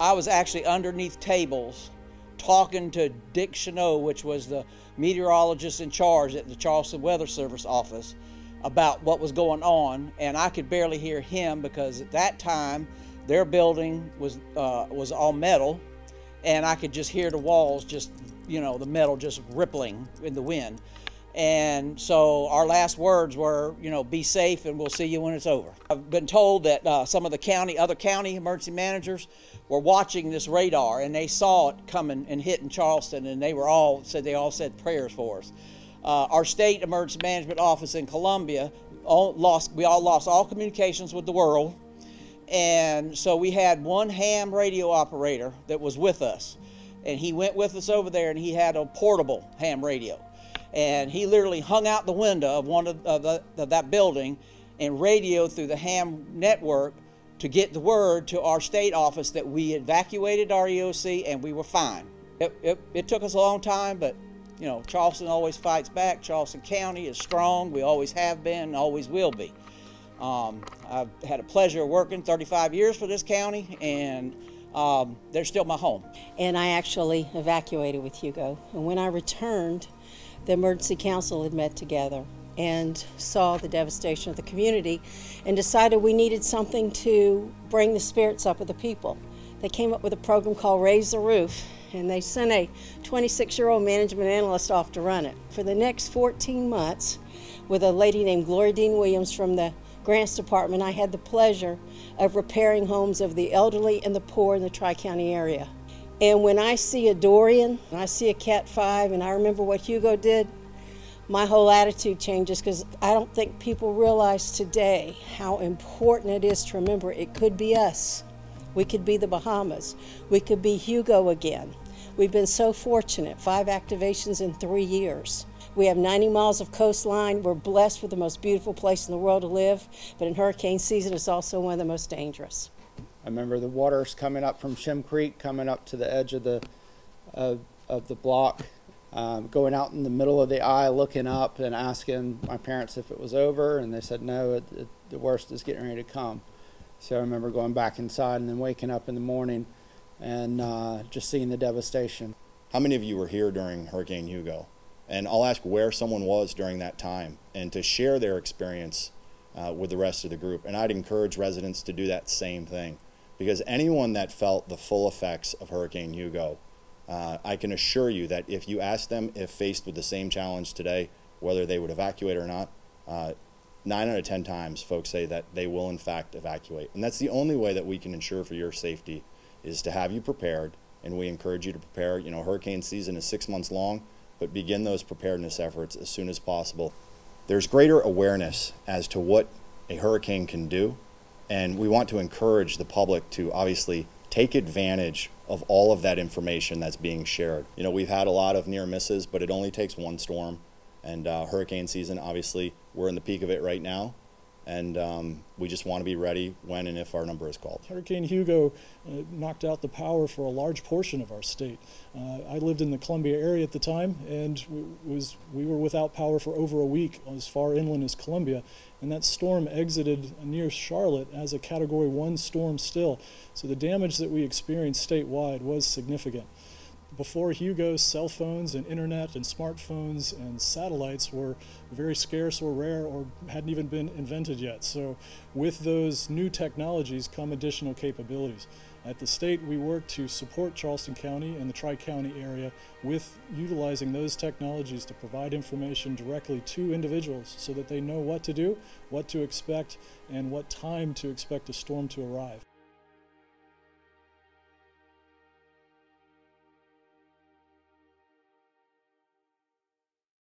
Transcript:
I was actually underneath tables talking to Dick Chanot, which was the meteorologist in charge at the Charleston Weather Service office, about what was going on, and I could barely hear him because at that time their building was all metal, and I could just hear the walls just, the metal just rippling in the wind. And so our last words were, be safe and we'll see you when it's over. I've been told that some of the other county emergency managers were watching this radar, and they saw it coming and hitting Charleston, and they all said prayers for us. Our state emergency management office in Columbia, we all lost all communications with the world, and so we had one ham radio operator that was with us, and he went with us over there, and he had a portable ham radio. And he literally hung out the window of one of that building and radioed through the ham network to get the word to our state office that we evacuated our EOC and we were fine. It took us a long time, but Charleston always fights back. Charleston County is strong. We always have been and always will be. I've had a pleasure of working 35 years for this county, and they're still my home. And I actually evacuated with Hugo. And when I returned, the Emergency Council had met together and saw the devastation of the community and decided we needed something to bring the spirits up of the people. They came up with a program called Raise the Roof, and they sent a 26-year-old management analyst off to run it. For the next 14 months, with a lady named Gloria Dean Williams from the Grants Department, I had the pleasure of repairing homes of the elderly and the poor in the Tri-County area. And when I see a Dorian, and I see a Cat 5, and I remember what Hugo did, my whole attitude changes, because I don't think people realize today how important it is to remember it could be us. We could be the Bahamas. We could be Hugo again. We've been so fortunate, 5 activations in 3 years. We have 90 miles of coastline. We're blessed with the most beautiful place in the world to live, but in hurricane season, it's also one of the most dangerous. I remember the waters coming up from Shim Creek, coming up to the edge of the block, going out in the middle of the eye, looking up and asking my parents if it was over, and they said no, the worst is getting ready to come. So I remember going back inside and then waking up in the morning and just seeing the devastation. How many of you were here during Hurricane Hugo? And I'll ask where someone was during that time and to share their experience with the rest of the group. And I'd encourage residents to do that same thing, because anyone that felt the full effects of Hurricane Hugo, I can assure you that if you ask them if faced with the same challenge today, whether they would evacuate or not, 9 out of 10 times folks say that they will in fact evacuate. And that's the only way that we can ensure for your safety, is to have you prepared, and we encourage you to prepare. Hurricane season is 6 months long, but begin those preparedness efforts as soon as possible. There's greater awareness as to what a hurricane can do, and we want to encourage the public to obviously take advantage of all of that information that's being shared. We've had a lot of near misses, but it only takes one storm, and hurricane season, obviously, we're in the peak of it right now, and we just want to be ready when and if our number is called. Hurricane Hugo knocked out the power for a large portion of our state. I lived in the Columbia area at the time, and we were without power for over a week as far inland as Columbia, and that storm exited near Charlotte as a Category 1 storm still. So the damage that we experienced statewide was significant. Before Hugo, cell phones and internet and smartphones and satellites were very scarce or rare or hadn't even been invented yet. So with those new technologies come additional capabilities. At the state, we work to support Charleston County and the Tri-County area with utilizing those technologies to provide information directly to individuals so that they know what to do, what to expect, and what time to expect a storm to arrive.